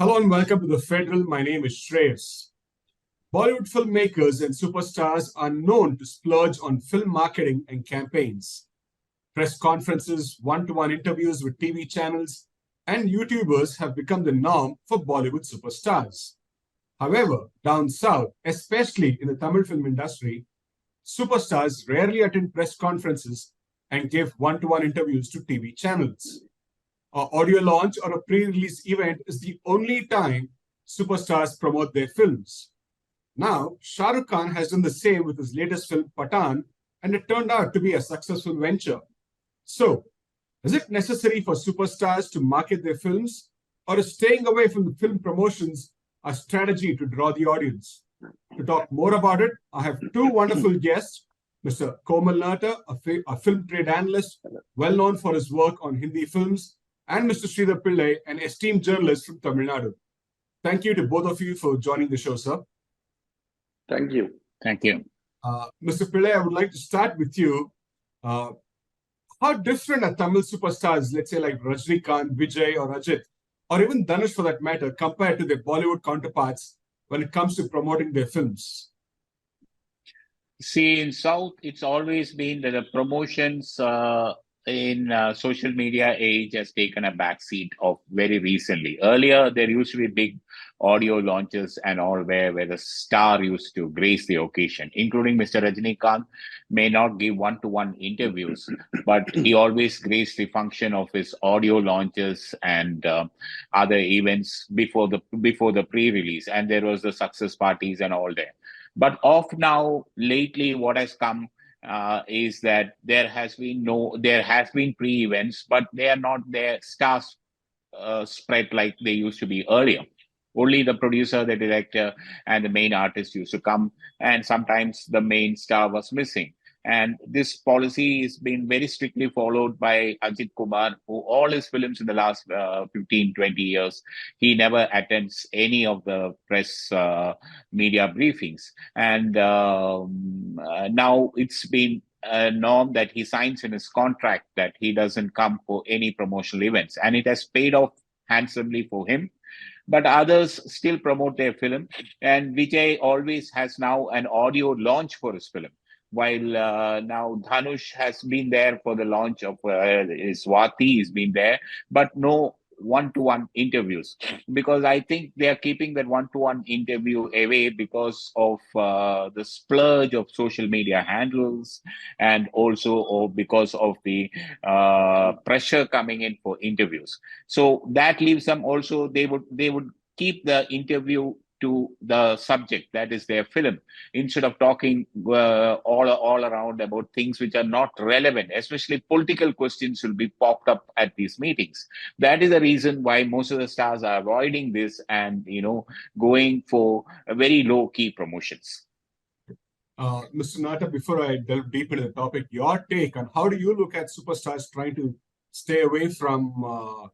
Hello and welcome to the Federal. My name is Shreyas. Bollywood filmmakers and superstars are known to splurge on film marketing and campaigns. Press conferences, one-to-one interviews with TV channels, and YouTubers have become the norm for Bollywood superstars. However, down south, especially in the Tamil film industry, superstars rarely attend press conferences and give one-to-one interviews to TV channels. An audio launch or a pre-release event is the only time superstars promote their films. Now, Shahrukh Khan has done the same with his latest film, Pathan, and it turned out to be a successful venture. So, is it necessary for superstars to market their films, or is staying away from the film promotions a strategy to draw the audience? To talk more about it, I have two wonderful guests, Mr. Komal Nahta, a film trade analyst, well known for his work on Hindi films, and Mr. Sreedhar Pillai, an esteemed journalist from Tamil Nadu. Thank you to both of you for joining the show, sir. Thank you. Thank you. Mr. Pillai, I would like to start with you. How different are Tamil superstars, let's say like Rajinikanth, Vijay or Ajith, or even Dhanush for that matter, compared to their Bollywood counterparts when it comes to promoting their films? See, in South, it's always been that the promotions in social media age has taken a backseat of very recently. Earlier, there used to be big audio launches and all where the star used to grace the occasion, including Mr. Rajinikanth may not give one-to-one interviews, but he always graced the function of his audio launches and other events before the pre-release, and there was the success parties and all there. But off now, lately, what has come is that there has been pre-events, but they are not their stars spread like they used to be earlier. Only the producer, the director, and the main artist used to come, and sometimes the main star was missing. And this policy has been very strictly followed by Ajith Kumar, who all his films in the last 15, 20 years, he never attends any of the press media briefings. And now it's been a norm that he signs in his contract that he doesn't come for any promotional events. And it has paid off handsomely for him. But others still promote their film. And Vijay always has now an audio launch for his film. While now Dhanush has been there for the launch of his Swati, he's been there, but no one-to-one interviews, because I think they are keeping that one-to-one interview away because of the splurge of social media handles, and also because of the pressure coming in for interviews. So that leaves them also, they would keep the interview to the subject, that is their film, instead of talking all around about things which are not relevant. Especially political questions will be popped up at these meetings. That is the reason why most of the stars are avoiding this and going for a very low key promotions. Mr. Nahta, before I delve deep into the topic, your take on how do you look at superstars trying to stay away from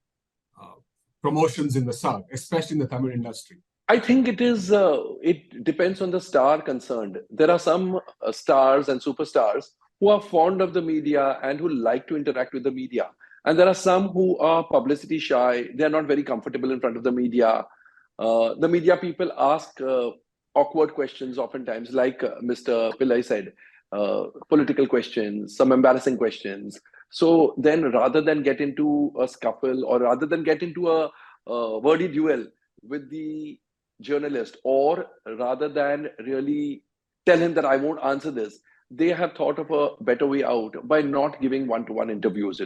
promotions in the South, especially in the Tamil industry? I think it depends on the star concerned. There are some stars and superstars who are fond of the media and who like to interact with the media. And there are some who are publicity shy. They're not very comfortable in front of the media. The media people ask awkward questions oftentimes, like Mr. Pillai said, political questions, some embarrassing questions. So then rather than get into a scuffle or rather than get into a wordy duel with the journalist, or rather than really tell him that I won't answer this, they have thought of a better way out by not giving one-to-one interviews,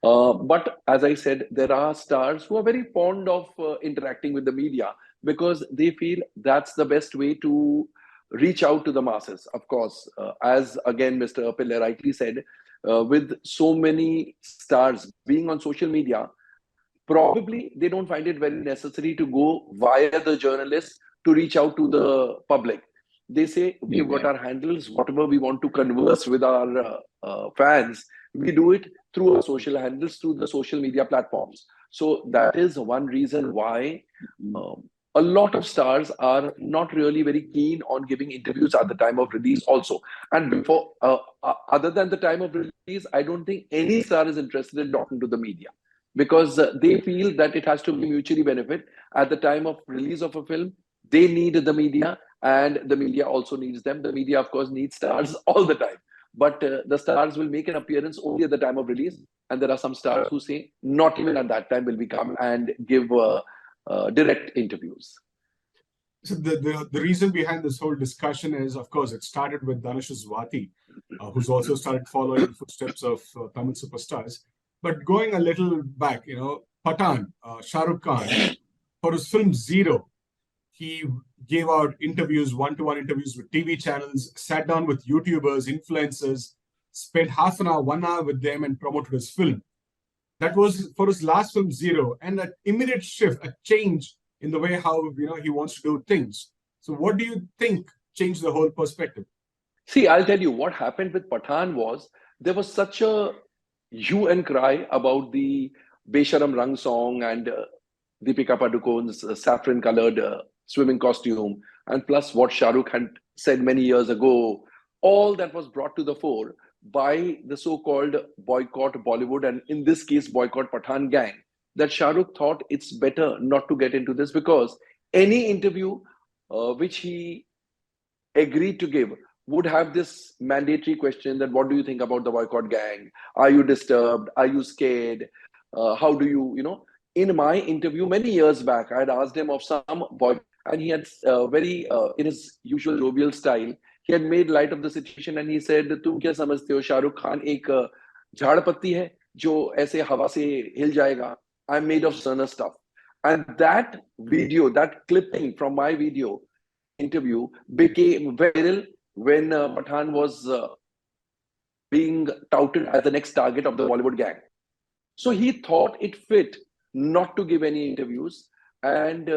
But as I said, there are stars who are very fond of interacting with the media because they feel that's the best way to reach out to the masses. Of course, as again, Mr. Pillai rightly said, with so many stars being on social media, probably they don't find it very necessary to go via the journalists to reach out to the public. They say, we've got our handles, whatever we want to converse with our fans, we do it through our social handles, through the social media platforms. So that is one reason why a lot of stars are not really very keen on giving interviews at the time of release also. And before, other than the time of release, I don't think any star is interested in talking to the media. because they feel that it has to be mutually benefit. At the time of release of a film, they need the media, and the media also needs them. The media, of course, needs stars all the time, but the stars will make an appearance only at the time of release. And there are some stars who say not even at that time will we come and give direct interviews. So the reason behind this whole discussion is, of course, it started with Dhanush Swati, who's also started following the footsteps of Tamil superstars. But going a little back, Pathan, Shahrukh Khan, for his film Zero, he gave out interviews, one-to-one interviews with TV channels, sat down with YouTubers, influencers, spent half an hour, 1 hour with them and promoted his film. That was for his last film, Zero, and an immediate shift, a change in the way how he wants to do things. So what do you think changed the whole perspective? See, I'll tell you what happened with Pathan was there was such a hue and cry about the Besharam Rang song and Deepika Padukone's saffron-colored swimming costume, and plus what Shahrukh had said many years ago. All that was brought to the fore by the so-called boycott Bollywood, and in this case, boycott Pathan gang, that Shahrukh thought it's better not to get into this, because any interview which he agreed to give would have this mandatory question that what do you think about the boycott gang? Are you disturbed? Are you scared? How do you, in my interview many years back, I had asked him of some boycott, and he had in his usual jovial style, he had made light of the situation, and he said, तुम क्या समझते हो शाहरुख खान एक झाड़ पत्ती है जो ऐसे हवा से हिल जाएगा? I'm made of sterner stuff. And that video, that clipping from my video interview became viral when Pathan was being touted as the next target of the Bollywood gang. So he thought it fit not to give any interviews. And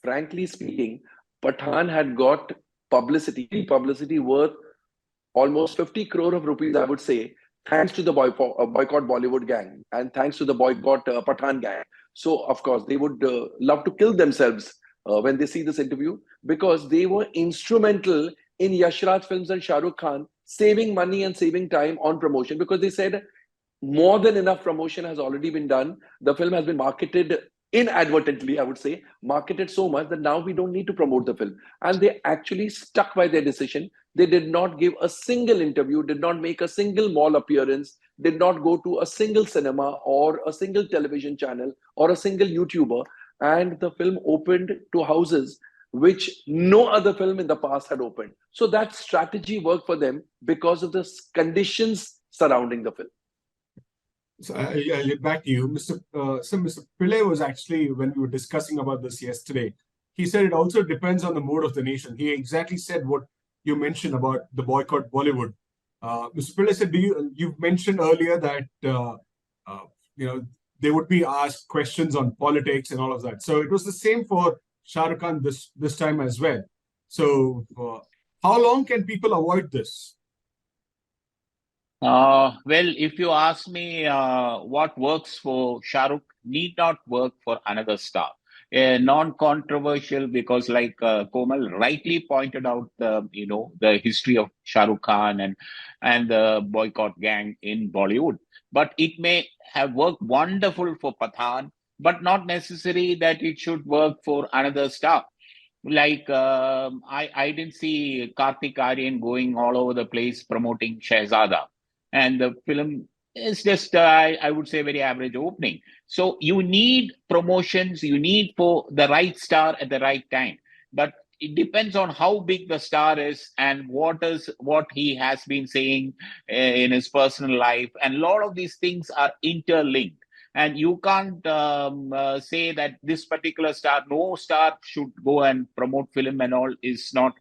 frankly speaking, Pathan had got publicity worth almost 50 crore of rupees, I would say, thanks to the boycott Bollywood gang and thanks to the boycott Pathan gang. So, of course, they would love to kill themselves when they see this interview, because they were instrumental in Yash Raj Films and Shah Rukh Khan saving money and saving time on promotion, because they said more than enough promotion has already been done. The film has been marketed inadvertently, I would say, marketed so much that now we don't need to promote the film. And they actually stuck by their decision. They did not give a single interview, did not make a single mall appearance, did not go to a single cinema or a single television channel or a single YouTuber. And the film opened to houses which no other film in the past had opened. So that strategy worked for them because of the conditions surrounding the film. So I'll get back to you. Mr. Pillai was actually, when we were discussing about this yesterday, he said it also depends on the mood of the nation. He exactly said what you mentioned about the boycott Bollywood. Mr. Pillai said, you've mentioned earlier that they would be asked questions on politics and all of that. So it was the same for Shah Rukh Khan this time as well. So how long can people avoid this? Well, if you ask me, what works for Shahrukh need not work for another star. Non-controversial, because like Komal rightly pointed out, the history of Shahrukh Khan and the boycott gang in Bollywood. But it may have worked wonderful for Pathan, but not necessary that it should work for another star. Like I didn't see Kartik Aaryan going all over the place promoting Shehzada. And the film is just, I would say, very average opening. So you need promotions, you need for the right star at the right time. But it depends on how big the star is and what he has been saying in his personal life. And a lot of these things are interlinked. And you can't say that this particular star, no star should go and promote film and all is not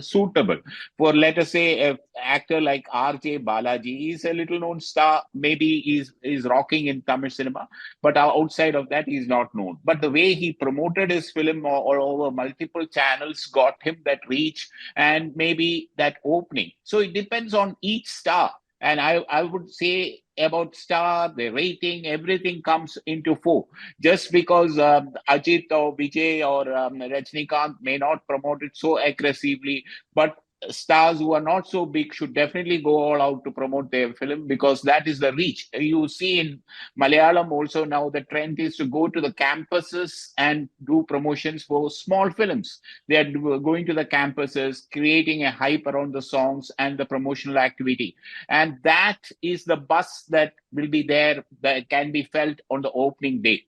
suitable. For, let us say, an actor like R.J. Balaji is a little known star, maybe is rocking in Tamil cinema, but outside of that he's not known. But the way he promoted his film or over multiple channels got him that reach and maybe that opening. So it depends on each star. And I would say about star, the rating, everything comes into four. Just because Ajith or Vijay or Rajinikanth may not promote it so aggressively, but stars who are not so big should definitely go all out to promote their film, because that is the reach. You see in Malayalam also now the trend is to go to the campuses and do promotions for small films. They are going to the campuses, creating a hype around the songs and the promotional activity. And that is the buzz that will be there, that can be felt on the opening day.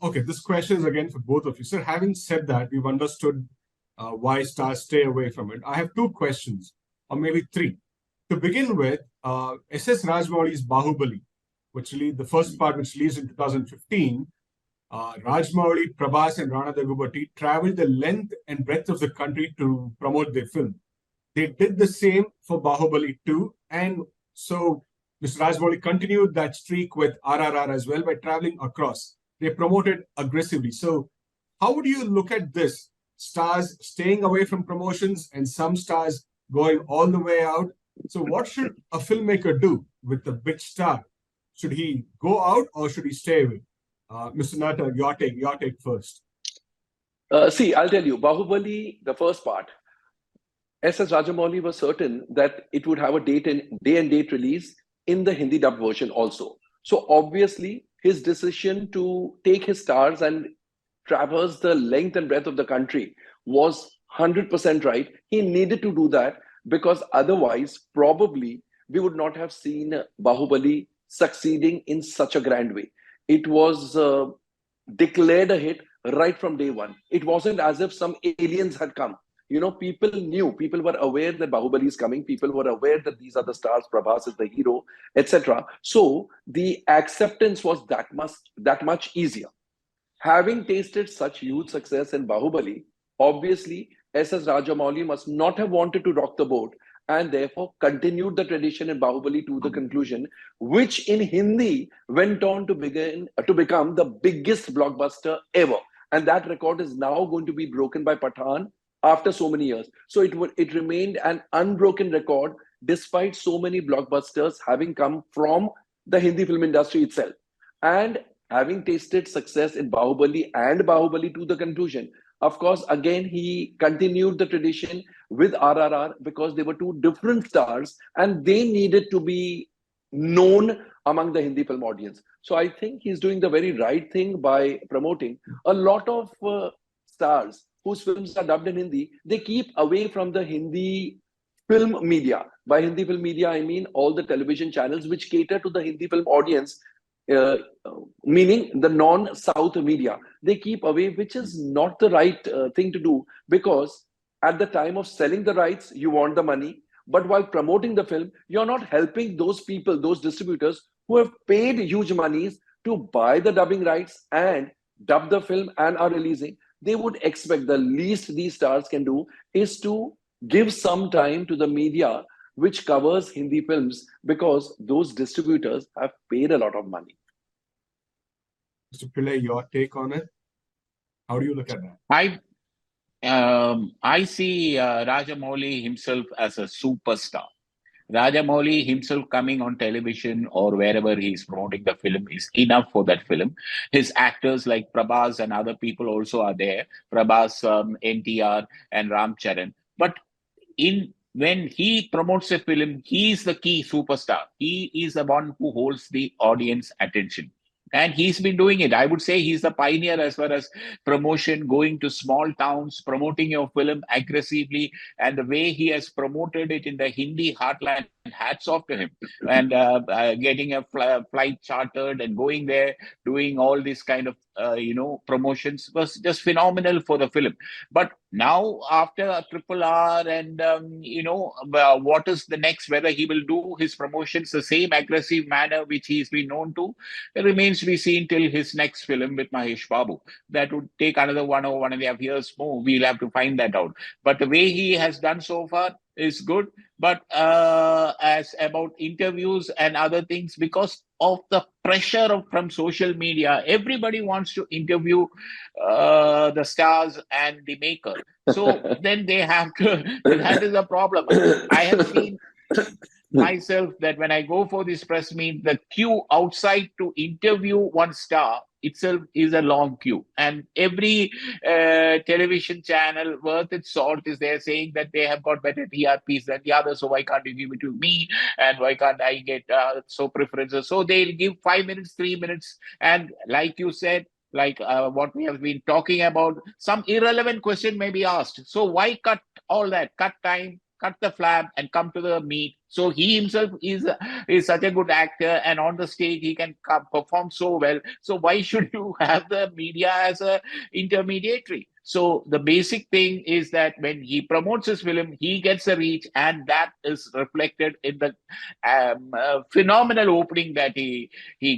Okay, this question is again for both of you. Sir, having said that, we've understood why stars stay away from it. I have two questions, or maybe three. To begin with, S.S. Rajmouli's Bahubali, the first part, which released in 2015, Rajmouli, Prabhas, and Rana Daggubati traveled the length and breadth of the country to promote their film. They did the same for Bahubali 2, and so Mr. Rajmouli continued that streak with RRR as well by traveling across. They promoted aggressively. So how would you look at this? Stars staying away from promotions and some stars going all the way out. So what should a filmmaker do with the big star? Should he go out or should he stay away? Mr. Nahta, your take first. See, I'll tell you, Bahubali, the first part, S.S. Rajamouli was certain that it would have a day and date release in the Hindi dub version also. So obviously, his decision to take his stars and traverse the length and breadth of the country was 100% right. He needed to do that because otherwise, probably, we would not have seen Bahubali succeeding in such a grand way. It was declared a hit right from day one. It wasn't as if some aliens had come. You know, people knew, people were aware that Bahubali is coming. People were aware that these are the stars, Prabhas is the hero, etc. So the acceptance was that much easier. Having tasted such huge success in Bahubali, obviously S.S. Rajamouli must not have wanted to rock the boat and therefore continued the tradition in Bahubali to the conclusion, which in Hindi went on to become the biggest blockbuster ever. And that record is now going to be broken by Pathan after so many years. So it remained an unbroken record despite so many blockbusters having come from the Hindi film industry itself. And having tasted success in Bahubali and Bahubali to the conclusion, of course, again, he continued the tradition with RRR because they were two different stars and they needed to be known among the Hindi film audience. So I think he's doing the very right thing by promoting a lot of stars whose films are dubbed in Hindi. They keep away from the Hindi film media. By Hindi film media, I mean all the television channels which cater to the Hindi film audience, meaning the non-South media. They keep away, which is not the right thing to do, because at the time of selling the rights, you want the money. But while promoting the film, you're not helping those people, those distributors who have paid huge monies to buy the dubbing rights and dub the film and are releasing. They would expect the least these stars can do is to give some time to the media which covers Hindi films, because those distributors have paid a lot of money. Mr. Pillai, your take on it? How do you look at that? I see Rajamouli himself as a superstar. Rajamouli himself coming on television or wherever he's promoting the film is enough for that film. His actors like Prabhas and other people also are there. Prabhas, NTR and Ram Charan. But when he promotes a film, he is the key superstar. He is the one who holds the audience attention. And he's been doing it. I would say he's the pioneer as far as promotion, going to small towns, promoting your film aggressively. And the way he has promoted it in the Hindi heartland, hats off to him. And getting a flight chartered and going there, doing all this kind of, promotions was just phenomenal for the film. But now after Triple R and, what is the next, whether he will do his promotions the same aggressive manner which he's been known to, it remains to be seen till his next film with Mahesh Babu. That would take another 1.5 years more. We'll have to find that out. But the way he has done so far is good. But as about interviews and other things, because of the pressure from social media, everybody wants to interview the stars and the maker. So then they have to, that is a problem. I have seen myself that when I go for this press meet, the queue outside to interview one star itself is a long queue, and every television channel worth its salt is there saying that they have got better TRPs than the others, so why can't you give it to me, and why can't I get so preferences? So they'll give 5 minutes, 3 minutes, and like you said, like what we have been talking about, some irrelevant question may be asked. So why cut all that? Cut time, cut the flab, and come to the meat. So he himself is such a good actor, and on the stage he can perform so well. So why should you have the media as a intermediary? So the basic thing is that when he promotes his film, he gets a reach, and that is reflected in the phenomenal opening that he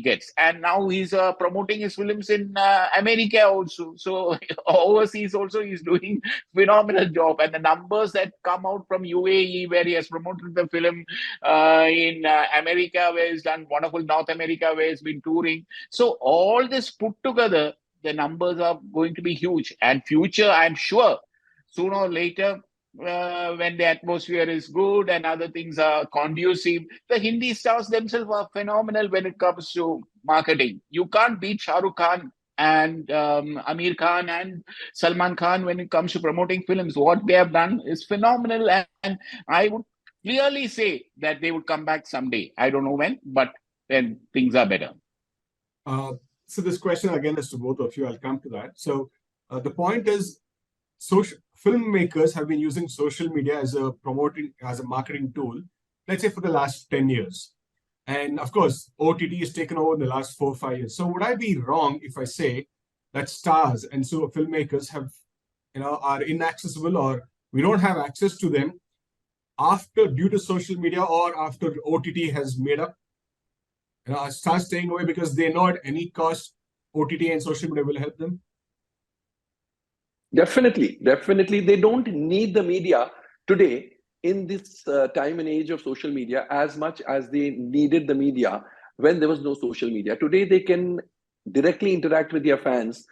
gets. And now he's promoting his films in America also. So overseas also he's doing phenomenal job. And the numbers that come out from UAE, where he has promoted the film, in America, where he's done wonderful, North America, where he's been touring. So all this put together, the numbers are going to be huge. And future, I'm sure, sooner or later, when the atmosphere is good and other things are conducive, the Hindi stars themselves are phenomenal when it comes to marketing. You can't beat Shahrukh Khan and Amir Khan and Salman Khan when it comes to promoting films. What they have done is phenomenal, and I would clearly say that they would come back someday. I don't know when, but then things are better. So this question again is to both of you. I'll come to that. So the point is, filmmakers have been using social media as a marketing tool, let's say for the last 10 years. And of course, OTT has taken over in the last 4 or 5 years. So would I be wrong if I say that stars and so filmmakers have, are inaccessible, or we don't have access to them due to social media, or after OTT has made up? Stars staying away because they know at any cost OTT and social media will help them? Definitely. They don't need the media today in this time and age of social media as much as they needed the media when there was no social media. Today, they can directly interact with their fans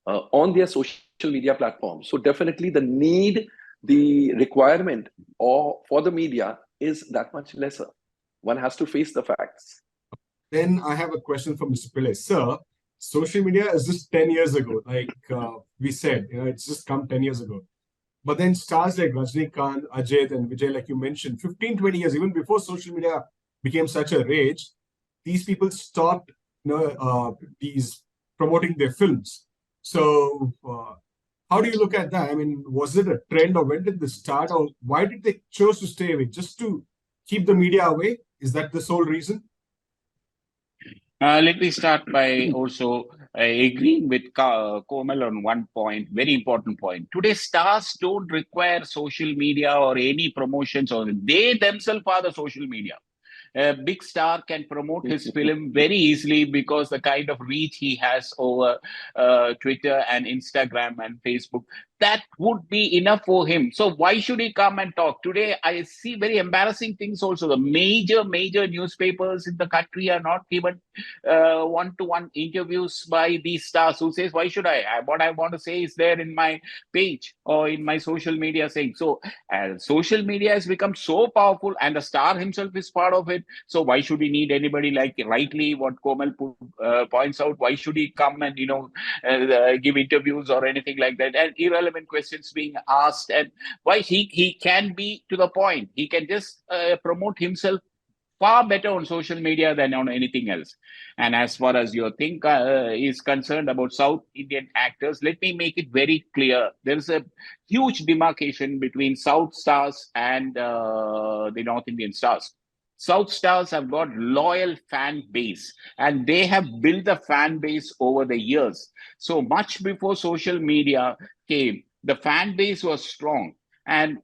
on their social media platforms. So definitely the requirement for the media is that much lesser. One has to face the facts. Then I have a question for Mr. Pillai. Sir, social media is just 10 years ago, like we said, it's just come 10 years ago. But then stars like Rajinikanth, Ajith, and Vijay, like you mentioned, 15, 20 years, even before social media became such a rage, these people stopped these promoting their films. So how do you look at that? I mean, was it a trend, or when did this start, or why did they choose to stay away? Just to keep the media away? Is that the sole reason? Let me start by also agreeing with Komal on one point, very important point. Today, stars don't require social media or any promotions, or they themselves are the social media. A big star can promote his film very easily because the kind of reach he has over Twitter and Instagram and Facebook, that would be enough for him. So why should he come and talk? Today, I see very embarrassing things also. The major newspapers in the country are not given one-to-one interviews by these stars who says, why should I? What I want to say is there in my page or in my social media saying. So social media has become so powerful, and the star himself is part of it. So why should he need anybody? Like rightly what Komal points out, why should he come and give interviews or anything like that, and irrelevant questions being asked? And why he can be to the point, he can just promote himself far better on social media than on anything else. And as far as your thing is concerned about South Indian actors, let me make it very clear. There is a huge demarcation between South stars and the North Indian stars. South stars have got loyal fan base, and they have built the fan base over the years. So much before social media came, the fan base was strong, and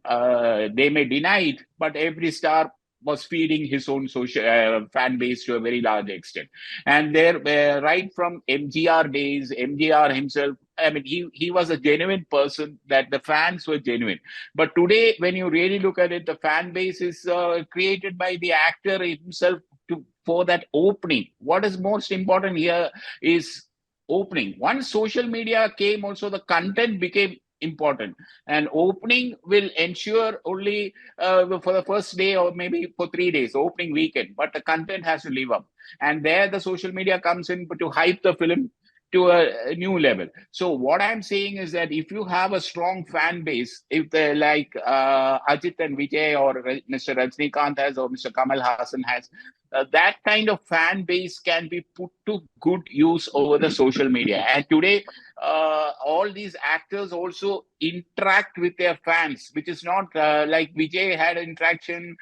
they may deny it, but every star was feeding his own social fan base to a very large extent. And there, right from MGR days, MGR himself, I mean, he was a genuine person, that the fans were genuine. But today, when you really look at it, the fan base is created by the actor himself for that opening. What is most important here is opening. Once social media came, also the content became important, and opening will ensure only for the first day or maybe for 3 days, opening weekend, but the content has to live up. And there the social media comes in to hype the film. to a new level. So what I'm saying is that if you have a strong fan base, if they like Ajith and Vijay or Mr. Rajinikanth has or Mr. Kamal Hassan has, that kind of fan base can be put to good use over the social media. And today, all these actors also interact with their fans, which is not like Vijay had interaction,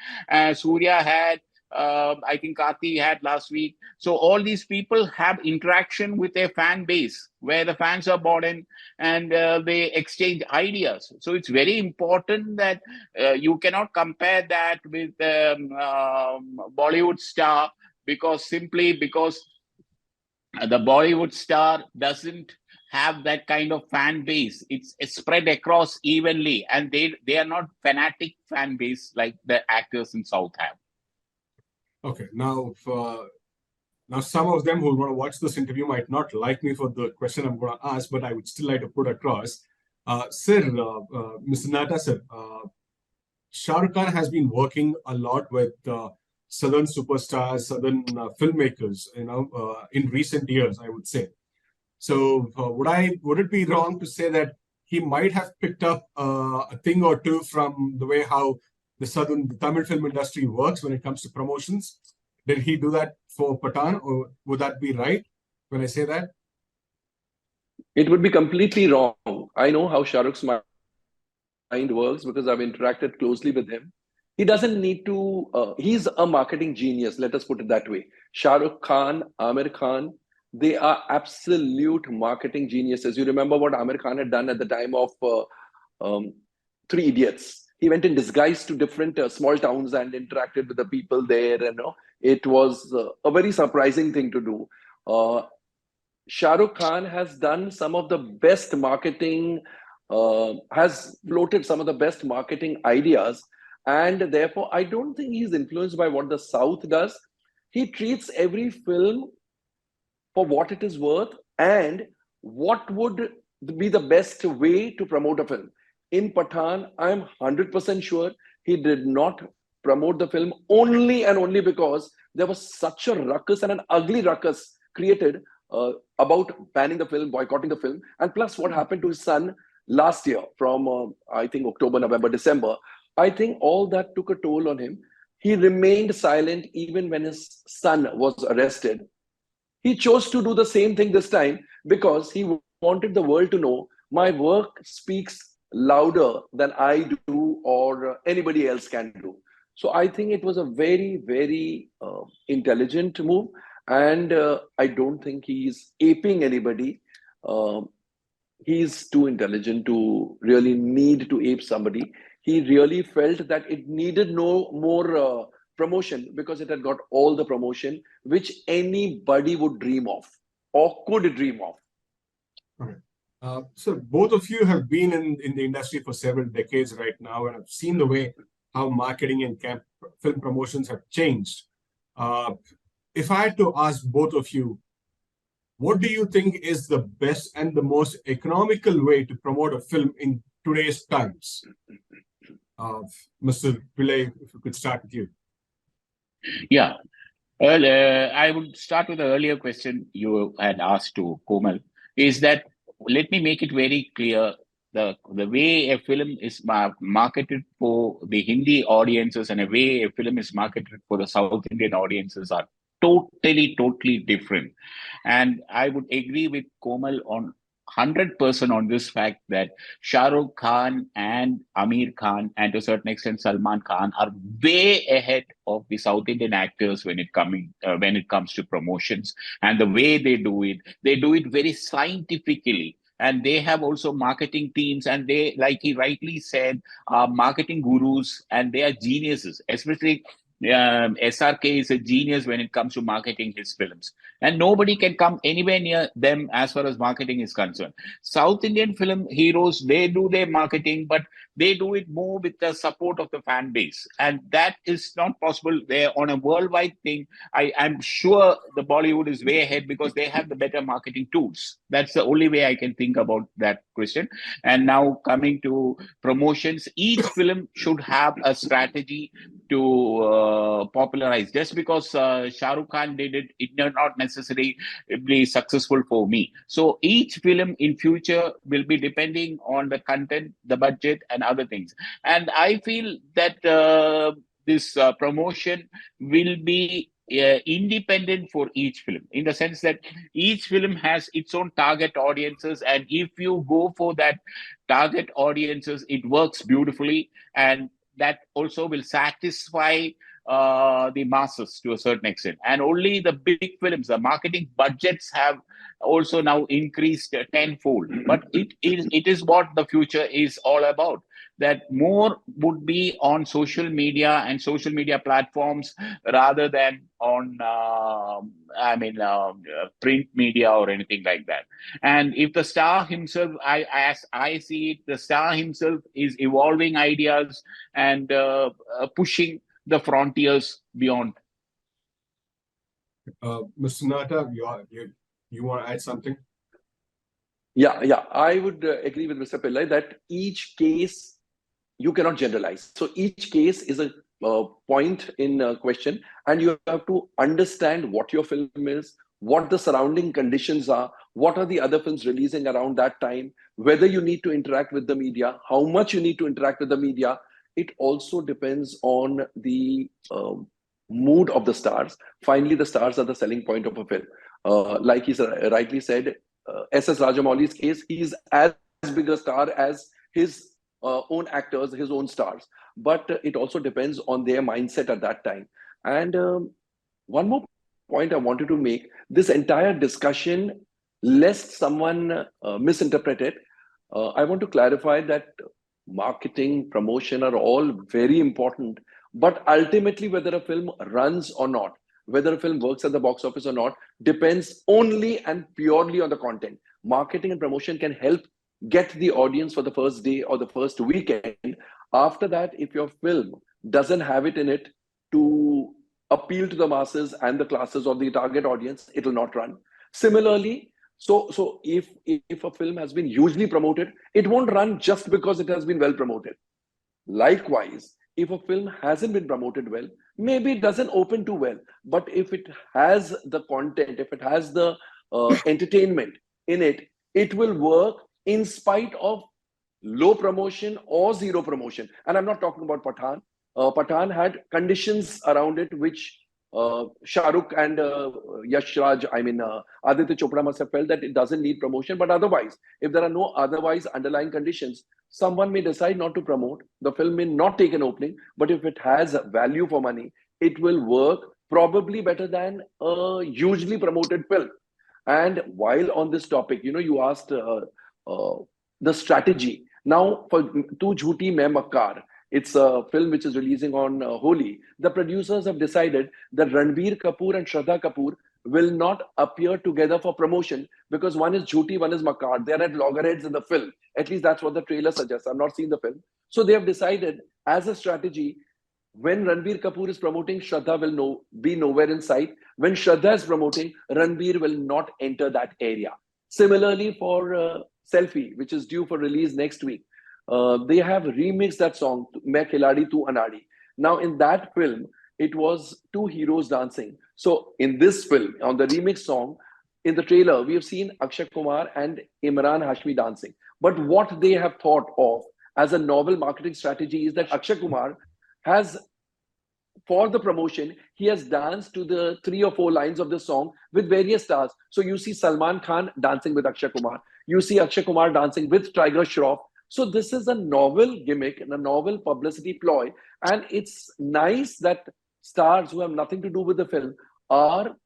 Surya had, I think Karthi had last week. So all these people have interaction with their fan base where the fans are bought in and they exchange ideas. So it's very important that you cannot compare that with Bollywood star simply because the Bollywood star doesn't have that kind of fan base. It's spread across evenly, and they are not fanatic fan base like the actors in South have. Okay, now some of them who want to watch this interview might not like me for the question I'm going to ask, but I would still like to put across. Sir, Mr. Nahta sir, Shahrukh Khan has been working a lot with southern superstars, southern filmmakers, in recent years, I would say. So would it be wrong to say that he might have picked up a thing or two from the way how the Tamil film industry works when it comes to promotions? Did he do that for Pathan, or would that be right when I say that? It would be completely wrong. I know how Shahrukh's mind works because I've interacted closely with him. He doesn't need to, he's a marketing genius, let us put it that way. Shahrukh Khan, Amir Khan, they are absolute marketing geniuses. You remember what Amir Khan had done at the time of Three Idiots. He went in disguise to different small towns and interacted with the people there. It was a very surprising thing to do. Shahrukh Khan has done some of the best marketing, has floated some of the best marketing ideas. And therefore, I don't think he's influenced by what the South does. He treats every film for what it is worth and what would be the best way to promote a film. In Pathan, I'm 100% sure he did not promote the film only and only because there was such a ruckus and an ugly ruckus created about banning the film, boycotting the film, and plus what happened to his son last year from, I think, October, November, December. I think all that took a toll on him. He remained silent even when his son was arrested. He chose to do the same thing this time because he wanted the world to know my work speaks louder than I do or anybody else can do. So I think it was a very, very intelligent move. And I don't think he's aping anybody. He's too intelligent to really need to ape somebody. He really felt that it needed no more promotion because it had got all the promotion which anybody would dream of or could dream of. Okay. So both of you have been in the industry for several decades right now, and I've seen the way how marketing and film promotions have changed. If I had to ask both of you, what do you think is the best and the most economical way to promote a film in today's times? Mr. Pillai, if we could start with you. Yeah. Well, I would start with the earlier question you had asked to Komal, is that let me make it very clear. The way a film is marketed for the Hindi audiences and a way a film is marketed for the South Indian audiences are totally different. And I would agree with Komal on 100% on this fact that Shah Rukh Khan and Amir Khan and to a certain extent Salman Khan are way ahead of the South Indian actors when it comes to promotions and the way they do it very scientifically. And they have also marketing teams, and they, like he rightly said, are marketing gurus, and they are geniuses. Especially SRK is a genius when it comes to marketing his films, and nobody can come anywhere near them as far as marketing is concerned. South Indian film heroes, they do their marketing, but they do it more with the support of the fan base, and that is not possible. They're on a worldwide thing. I'm sure the Bollywood is way ahead because they have the better marketing tools. That's the only way I can think about that question. And now coming to promotions, each film should have a strategy to popularize. Just because Shahrukh Khan did it, it may not necessarily be successful for me. So each film in future will be depending on the content, the budget, and other things. And I feel that this promotion will be independent for each film, in the sense that each film has its own target audiences, and if you go for that target audiences, it works beautifully, and that also will satisfy the masses to a certain extent. And only the big films, the marketing budgets have also now increased tenfold. But it is what the future is all about. That more would be on social media and social media platforms rather than on, print media or anything like that. And if the star himself, as I see it, the star himself is evolving ideas and pushing the frontiers beyond. Mr. Nahta, you want to add something? Yeah. I would agree with Mr. Pillai that each case, you cannot generalize. So each case is a point in question, and you have to understand what your film is, what the surrounding conditions are, what are the other films releasing around that time, whether you need to interact with the media, how much you need to interact with the media. It also depends on the mood of the stars. Finally, the stars are the selling point of a film. Like he rightly said, S.S. Rajamouli's case, he's as big a star as his own actors, his own stars. But it also depends on their mindset at that time. And one more point I wanted to make, this entire discussion, lest someone misinterpret it, I want to clarify that marketing, promotion are all very important. But ultimately, whether a film runs or not, whether a film works at the box office or not, depends only and purely on the content. Marketing and promotion can help get the audience for the first day or the first weekend. After that, if your film doesn't have it in it to appeal to the masses and the classes of the target audience, it will not run. Similarly, so if a film has been hugely promoted, it won't run just because it has been well promoted. Likewise, if a film hasn't been promoted well, maybe it doesn't open too well. But if it has the content, if it has the entertainment in it, it will work in spite of low promotion or zero promotion. And I'm not talking about Pathan. Pathan had conditions around it which Shahrukh and Yash Raj, Aditya Chopra must have felt that it doesn't need promotion. But otherwise, if there are no otherwise underlying conditions, someone may decide not to promote. The film may not take an opening, but if it has value for money, it will work probably better than a hugely promoted film. And while on this topic, you asked the strategy. Now, for Tu Jhooti Main Makkar, it's a film which is releasing on Holi. The producers have decided that Ranbir Kapoor and Shraddha Kapoor will not appear together for promotion because one is Jhooti, one is Makkar. They're at loggerheads in the film. At least that's what the trailer suggests. I've not seen the film. So they have decided as a strategy, when Ranbir Kapoor is promoting, Shraddha will be nowhere in sight. When Shraddha is promoting, Ranbir will not enter that area. Similarly, for Selfie, which is due for release next week, they have remixed that song, Main Khiladi Tu Anadi. Now, in that film, it was two heroes dancing. So, in this film, on the remix song, in the trailer, we have seen Akshay Kumar and Imran Hashmi dancing. But what they have thought of as a novel marketing strategy is that Akshay Kumar has, for the promotion, he has danced to the 3 or 4 lines of the song with various stars. So you see Salman Khan dancing with Akshay Kumar. You see Akshay Kumar dancing with Tiger Shroff. So this is a novel gimmick and a novel publicity ploy. And it's nice that stars who have nothing to do with the film are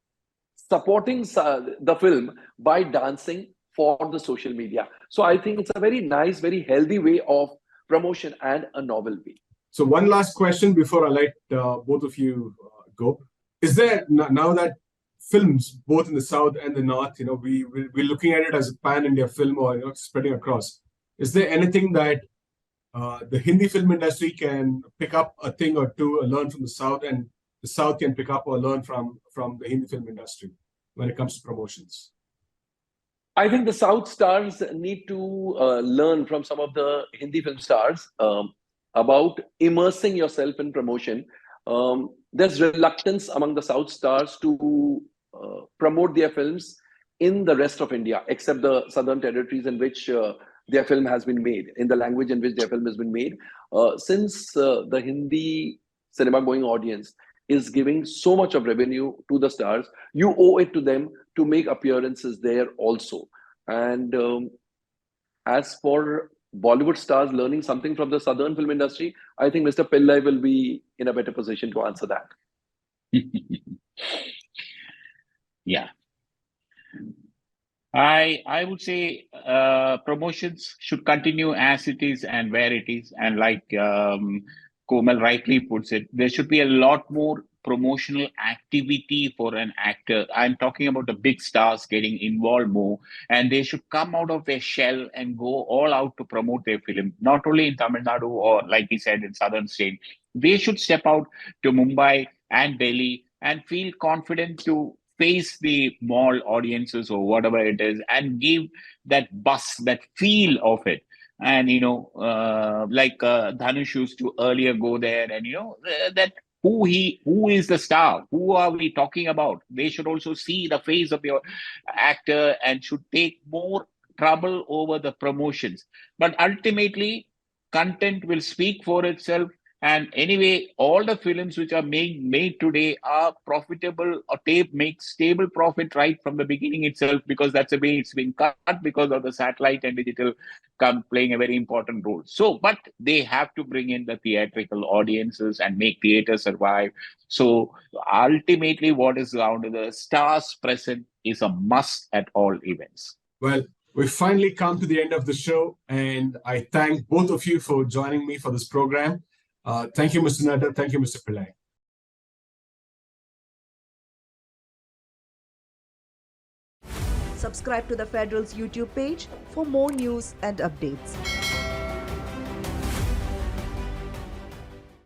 supporting the film by dancing for the social media. So I think it's a very nice, very healthy way of promotion and a novel way. So one last question before I let both of you go. Is there, now that films, both in the South and the North, we're looking at it as a pan-India film or spreading across, is there anything that the Hindi film industry can pick up a thing or two or learn from the South, and the South can pick up or learn from the Hindi film industry when it comes to promotions? I think the South stars need to learn from some of the Hindi film stars about immersing yourself in promotion. there's reluctance among the South stars to promote their films in the rest of India, except the southern territories in which their film has been made, in the language in which their film has been made. Since the Hindi cinema going audience is giving so much of revenue to the stars, you owe it to them to make appearances there also. And as for Bollywood stars learning something from the southern film industry, I think Mr. Pillai will be in a better position to answer that. Yeah. I would say promotions should continue as it is and where it is. And like Komal rightly puts it, there should be a lot more promotional activity for an actor. I'm talking about the big stars getting involved more, and they should come out of their shell and go all out to promote their film, not only in Tamil Nadu or, like he said, in southern state. They should step out to Mumbai and Delhi and feel confident to face the mall audiences or whatever it is and give that buzz, that feel of it. And, like Dhanush used to earlier go there and, that who is the star? Who are we talking about? They should also see the face of the actor and should take more trouble over the promotions. But ultimately, content will speak for itself. And anyway, all the films which are made today are profitable, or make stable profit right from the beginning itself, because that's the way it's been cut, because of the satellite and digital playing a very important role. So, but they have to bring in the theatrical audiences and make theater survive. So ultimately, what is down to the stars present is a must at all events. Well, we've finally come to the end of the show, and I thank both of you for joining me for this program. Thank you, Mr. Nahta. Thank you, Mr. Pillai. Subscribe to the Federal's YouTube page for more news and updates.